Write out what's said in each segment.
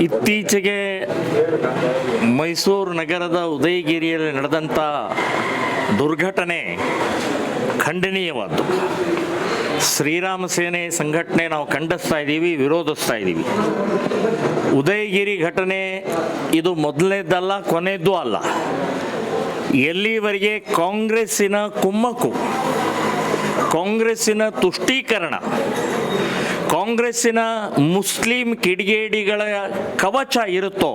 ಇತ್ತೀಚೆಗೆ ಮೈಸೂರು ನಗರದ ಉದಯಗಿರಿಯಲ್ಲಿ ನಡೆದಂಥ ದುರ್ಘಟನೆ ಖಂಡನೀಯವಾದ್ದು. ಶ್ರೀರಾಮ ಸೇನೆ ಸಂಘಟನೆ ನಾವು ಖಂಡಿಸ್ತಾ ಇದ್ದೀವಿ, ವಿರೋಧಿಸ್ತಾ ಇದ್ದೀವಿ. ಉದಯಗಿರಿ ಘಟನೆ ಇದು ಮೊದಲನೇದಲ್ಲ, ಕೊನೆಯದ್ದು ಅಲ್ಲ. ಎಲ್ಲಿವರೆಗೆ ಕಾಂಗ್ರೆಸ್ಸಿನ ಕುಮ್ಮಕ್ಕು, ಕಾಂಗ್ರೆಸ್ಸಿನ ತುಷ್ಟೀಕರಣ, ಕಾಂಗ್ರೆಸ್ಸಿನ ಮುಸ್ಲಿಂ ಕಿಡಿಗೇಡಿಗಳ ಕವಚ ಇರುತ್ತೋ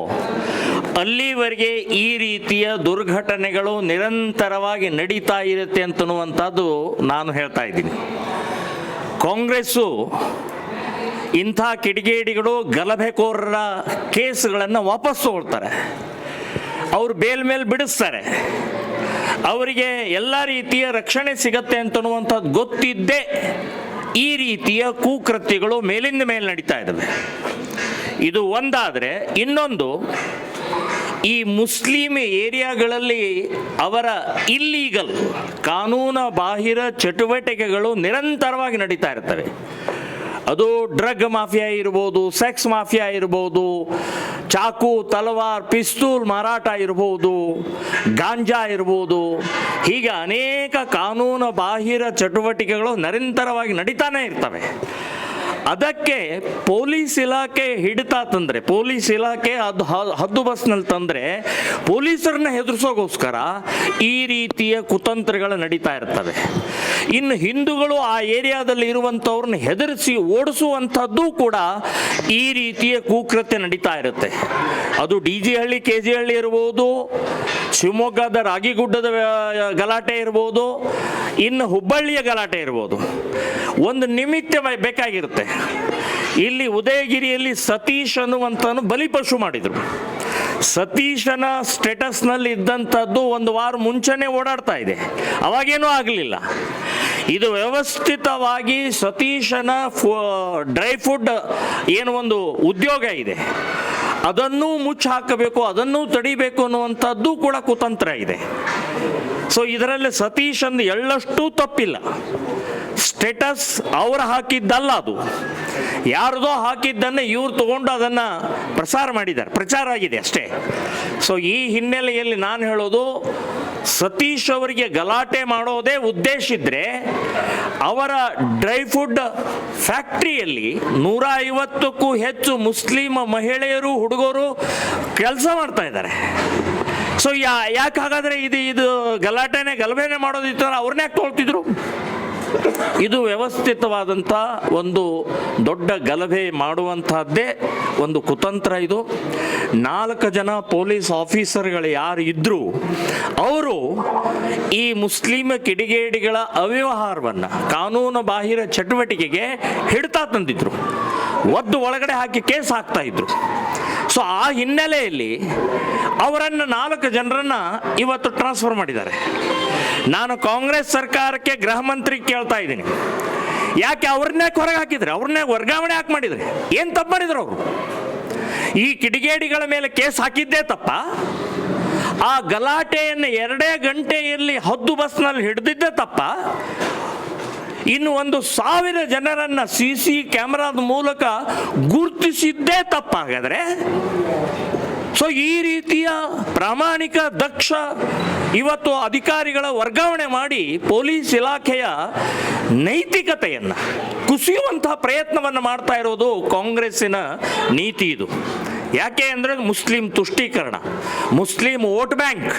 ಅಲ್ಲಿವರೆಗೆ ಈ ರೀತಿಯ ದುರ್ಘಟನೆಗಳು ನಿರಂತರವಾಗಿ ನಡೀತಾ ಇರುತ್ತೆ ಅಂತನ್ನುವಂಥದ್ದು ನಾನು ಹೇಳ್ತಾ ಇದ್ದೀನಿ. ಕಾಂಗ್ರೆಸ್ಸು ಇಂಥ ಕಿಡಿಗೇಡಿಗಳು ಗಲಭೆಕೋರರ ಕೇಸ್ಗಳನ್ನು ವಾಪಸ್ ತಗೊಳ್ತಾರೆ, ಅವರು ಬೇಲ್ ಮೇಲೆ ಬಿಡಿಸ್ತಾರೆ, ಅವರಿಗೆ ಎಲ್ಲ ರೀತಿಯ ರಕ್ಷಣೆ ಸಿಗತ್ತೆ ಅಂತನ್ನುವಂಥದ್ದು ಗೊತ್ತಿದ್ದೇ ಈ ರೀತಿಯ ಕುಕೃತ್ಯಗಳು ಮೇಲಿಂದ ಮೇಲೆ ನಡೀತಾ ಇದ್ದಾವೆ. ಇದು ಒಂದಾದರೆ, ಇನ್ನೊಂದು ಈ ಮುಸ್ಲಿಂ ಏರಿಯಾಗಳಲ್ಲಿ ಅವರ ಇಲ್ಲೀಗಲ್ ಕಾನೂನು ಬಾಹಿರ ಚಟುವಟಿಕೆಗಳು ನಿರಂತರವಾಗಿ ನಡೀತಾ ಇರ್ತವೆ. ಅದು ಡ್ರಗ್ ಮಾಫಿಯಾ ಇರ್ಬೋದು, ಸೆಕ್ಸ್ ಮಾಫಿಯಾ ಇರ್ಬೋದು, ಚಾಕು ತಲವಾರ್ ಪಿಸ್ತೂಲ್ ಮಾರಾಟ ಇರ್ಬೋದು, ಗಾಂಜಾ ಇರ್ಬೋದು, ಹೀಗೆ ಅನೇಕ ಕಾನೂನು ಬಾಹಿರ ಚಟುವಟಿಕೆಗಳು ನಿರಂತರವಾಗಿ ನಡೀತಾನೆ ಇರ್ತವೆ. ಅದಕ್ಕೆ ಪೊಲೀಸ್ ಇಲಾಖೆ ಹಿಡಿತಾ ತಂದರೆ, ಪೊಲೀಸ್ ಇಲಾಖೆ ಹದ್ದು ಬಸ್ನಲ್ಲಿ ತಂದರೆ ಪೊಲೀಸರನ್ನ ಹೆದರ್ಸೋಗೋಸ್ಕರ ಈ ರೀತಿಯ ಕುತಂತ್ರಗಳು ನಡೀತಾ ಇರ್ತವೆ. ಇನ್ನು ಹಿಂದೂಗಳು ಆ ಏರಿಯಾದಲ್ಲಿ ಇರುವಂಥವ್ರನ್ನ ಹೆದರಿಸಿ ಓಡಿಸುವಂಥದ್ದು ಕೂಡ ಈ ರೀತಿಯ ಕುಕೃತ್ಯ ನಡೀತಾ ಇರುತ್ತೆ. ಅದು DG ಹಳ್ಳಿ KG ಹಳ್ಳಿ ಇರ್ಬೋದು, ಶಿವಮೊಗ್ಗದ ರಾಗಿಗುಡ್ಡದ ಗಲಾಟೆ ಇರ್ಬೋದು, ಇನ್ನು ಹುಬ್ಬಳ್ಳಿಯ ಗಲಾಟೆ ಇರ್ಬೋದು. ಒಂದು ನಿಮಿತ್ತ ಬೇಕಾಗಿರುತ್ತೆ. ಇಲ್ಲಿ ಉದಯಗಿರಿಯಲ್ಲಿ ಸತೀಶ್ ಅನ್ನುವಂಥನು ಬಲಿಪಶು ಮಾಡಿದರು. ಸತೀಶನ ಸ್ಟೇಟಸ್ನಲ್ಲಿ ಇದ್ದಂಥದ್ದು ಒಂದು ವಾರ ಮುಂಚೆನೇ ಓಡಾಡ್ತಾ ಇದೆ, ಅವಾಗೇನೂ ಆಗಲಿಲ್ಲ. ಇದು ವ್ಯವಸ್ಥಿತವಾಗಿ ಸತೀಶನ ಡ್ರೈ ಫುಡ್ ಏನು ಒಂದು ಉದ್ಯೋಗ ಇದೆ ಅದನ್ನೂ ಮುಚ್ಚಿ ಹಾಕಬೇಕು, ಅದನ್ನೂ ತಡಿಬೇಕು ಅನ್ನುವಂಥದ್ದು ಕೂಡ ಕುತಂತ್ರ ಇದೆ. ಸೊ ಇದರಲ್ಲಿ ಸತೀಶಂದು ಎಳ್ಳಷ್ಟು ತಪ್ಪಿಲ್ಲ. ಸ್ಟೇಟಸ್ ಅವರು ಹಾಕಿದ್ದಲ್ಲ, ಅದು ಯಾರ್ದೋ ಹಾಕಿದ್ದನ್ನೇ ಇವ್ರು ತಗೊಂಡು ಅದನ್ನು ಪ್ರಸಾರ ಮಾಡಿದ್ದಾರೆ, ಪ್ರಚಾರ ಆಗಿದೆ ಅಷ್ಟೇ. ಸೊ ಈ ಹಿನ್ನೆಲೆಯಲ್ಲಿ ನಾನು ಹೇಳೋದು, ಸತೀಶ್ ಅವರಿಗೆ ಗಲಾಟೆ ಮಾಡೋದೇ ಉದ್ದೇಶ ಇದ್ದರೆ ಅವರ ಡ್ರೈ ಫುಡ್ ಫ್ಯಾಕ್ಟ್ರಿಯಲ್ಲಿ 150ಕ್ಕೂ ಹೆಚ್ಚು ಮುಸ್ಲಿಂ ಮಹಿಳೆಯರು, ಹುಡುಗರು ಕೆಲಸ ಮಾಡ್ತಾ ಇದ್ದಾರೆ. ಸೊ ಯಾಕೆ ಹಾಗಾದರೆ ಇದು ಗಲಭೆನೇ ಮಾಡೋದಿತ್ತು, ಅವ್ರನ್ನ ಯಾಕೆ ತೊಳ್ತಿದ್ರು? ಇದು ವ್ಯವಸ್ಥಿತವಾದಂಥ ಒಂದು ದೊಡ್ಡ ಗಲಭೆ ಮಾಡುವಂತಹದ್ದೇ ಒಂದು ಕುತಂತ್ರ. ಇದು 4 ಜನ ಪೊಲೀಸ್ ಆಫೀಸರ್ಗಳು ಯಾರು ಇದ್ದರು ಅವರು ಈ ಮುಸ್ಲಿಂ ಕಿಡಿಗೇಡಿಗಳ ಅವ್ಯವಹಾರವನ್ನು, ಕಾನೂನು ಬಾಹಿರ ಚಟುವಟಿಕೆಗೆ ಹಿಡ್ತಾ ತಂದಿದ್ರು, ಒದ್ದು ಒಳಗಡೆ ಹಾಕಿ ಕೇಸ್ ಹಾಕ್ತಾ ಇದ್ರು. ಸೊ ಆ ಹಿನ್ನೆಲೆಯಲ್ಲಿ ಅವರನ್ನು 4 ಜನರನ್ನು ಇವತ್ತು ಟ್ರಾನ್ಸ್ಫರ್ ಮಾಡಿದ್ದಾರೆ. ನಾನು ಕಾಂಗ್ರೆಸ್ ಸರ್ಕಾರಕ್ಕೆ ಗೃಹ ಮಂತ್ರಿ ಕೇಳ್ತಾ ಇದ್ದೀನಿ, ಯಾಕೆ ಅವ್ರನ್ನೇ ಹೊರಗೆ ಹಾಕಿದ್ರೆ, ಅವ್ರನ್ನೇ ವರ್ಗಾವಣೆ ಯಾಕೆ ಮಾಡಿದ್ರೆ? ಏನು ತಪ್ಪು ಮಾಡಿದ್ರು ಅವರು? ಈ ಕಿಡಿಗೇಡಿಗಳ ಮೇಲೆ ಕೇಸ್ ಹಾಕಿದ್ದೇ ತಪ್ಪ? ಆ ಗಲಾಟೆಯನ್ನು 2 ಗಂಟೆಯಲ್ಲಿ ಹದ್ದು ಬಸ್ನಲ್ಲಿ ಹಿಡಿದಿದ್ದೇ ತಪ್ಪ? ಇನ್ನು 1,000 ಜನರನ್ನು CC ಕ್ಯಾಮೆರಾದ ಮೂಲಕ ಗುರುತಿಸಿದ್ದೇ ತಪ್ಪಾಗಾದ್ರೆ? ಸೊ ಈ ರೀತಿಯ ಪ್ರಾಮಾಣಿಕ ದಕ್ಷ ಇವತ್ತು ಅಧಿಕಾರಿಗಳ ವರ್ಗಾವಣೆ ಮಾಡಿ ಪೊಲೀಸ್ ಇಲಾಖೆಯ ನೈತಿಕತೆಯನ್ನು ಕುಸಿಯುವಂತಹ ಪ್ರಯತ್ನವನ್ನು ಮಾಡ್ತಾ ಇರೋದು ಕಾಂಗ್ರೆಸ್ಸಿನ ನೀತಿ. ಇದು ಯಾಕೆ ಅಂದರೆ ಮುಸ್ಲಿಂ ತುಷ್ಟೀಕರಣ, ಮುಸ್ಲಿಂ ವೋಟ್ ಬ್ಯಾಂಕ್.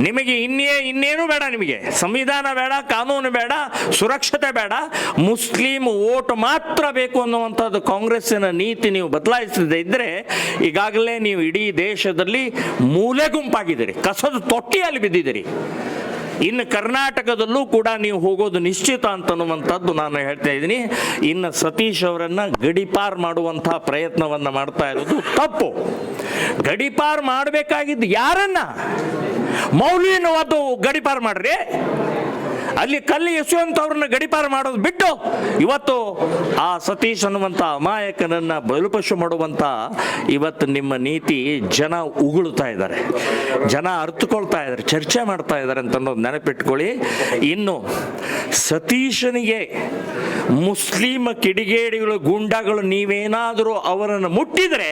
ನಿಮಗೆ ಇನ್ನೇನು ಬೇಡ, ನಿಮಗೆ ಸಂವಿಧಾನ ಬೇಡ, ಕಾನೂನು ಬೇಡ, ಸುರಕ್ಷತೆ ಬೇಡ, ಮುಸ್ಲಿಂ ವೋಟ್ ಮಾತ್ರ ಬೇಕು ಅನ್ನುವಂಥದ್ದು ಕಾಂಗ್ರೆಸ್ಸಿನ ನೀತಿ ನೀವು ಬದಲಾಯಿಸದೇ ಇದ್ದರೆ ಈಗಾಗಲೇ ನೀವು ಇಡೀ ದೇಶದಲ್ಲಿ ಮೂಲೆ ಗುಂಪಾಗಿದ್ದೀರಿ, ಕಸದ ತೊಟ್ಟಿಯಲ್ಲಿ ಬಿದ್ದಿದ್ದೀರಿ. ಇನ್ನು ಕರ್ನಾಟಕದಲ್ಲೂ ಕೂಡ ನೀವು ಹೋಗೋದು ನಿಶ್ಚಿತ ಅಂತನ್ನುವಂಥದ್ದು ನಾನು ಹೇಳ್ತಾ ಇದ್ದೀನಿ. ಇನ್ನು ಸತೀಶ್ ಅವರನ್ನು ಗಡಿಪಾರ್ ಮಾಡುವಂಥ ಪ್ರಯತ್ನವನ್ನು ಮಾಡ್ತಾ ಇರೋದು ತಪ್ಪು. ಗಡಿಪಾರ್ ಮಾಡಬೇಕಾಗಿದ್ದು ಯಾರನ್ನ? ಮೌಲ್ವಿನ ಅದು ಗಡಿಪಾರ್ ಮಾಡ್ರಿ. ಅಲ್ಲಿ ಕಲ್ಲು ಎಸೆಯುವಂಥವ್ರನ್ನ ಗಡಿಪಾರು ಮಾಡೋದು ಬಿಟ್ಟು ಇವತ್ತು ಆ ಸತೀಶ್ ಅನ್ನುವಂಥ ಅಮಾಯಕನನ್ನ ಬಲಿಪಶು ಮಾಡುವಂಥ ಇವತ್ತು ನಿಮ್ಮ ನೀತಿ ಜನ ಉಗುಳ್ತಾ ಇದ್ದಾರೆ, ಜನ ಅರ್ಥಕೊಳ್ತಾ ಇದ್ದಾರೆ, ಚರ್ಚೆ ಮಾಡ್ತಾ ಇದ್ದಾರೆ ಅಂತ ಅನ್ನೋದು ನೆನಪಿಟ್ಕೊಳ್ಳಿ. ಇನ್ನು ಸತೀಶನಿಗೆ ಮುಸ್ಲಿಂ ಕಿಡಿಗೇಡಿಗಳು ಗೂಂಡಾಗಳು ನೀವೇನಾದರೂ ಅವರನ್ನು ಮುಟ್ಟಿದರೆ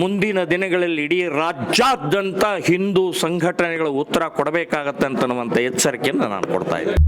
ಮುಂದಿನ ದಿನಗಳಲ್ಲಿ ಇಡೀ ರಾಜ್ಯಾದ್ಯಂತ ಹಿಂದೂ ಸಂಘಟನೆಗಳು ಉತ್ತರ ಕೊಡಬೇಕಾಗತ್ತೆ ಅಂತನ್ನುವಂಥ ಎಚ್ಚರಿಕೆಯನ್ನು ನಾನು ಕೊಡ್ತಾ ಇದ್ದೀನಿ.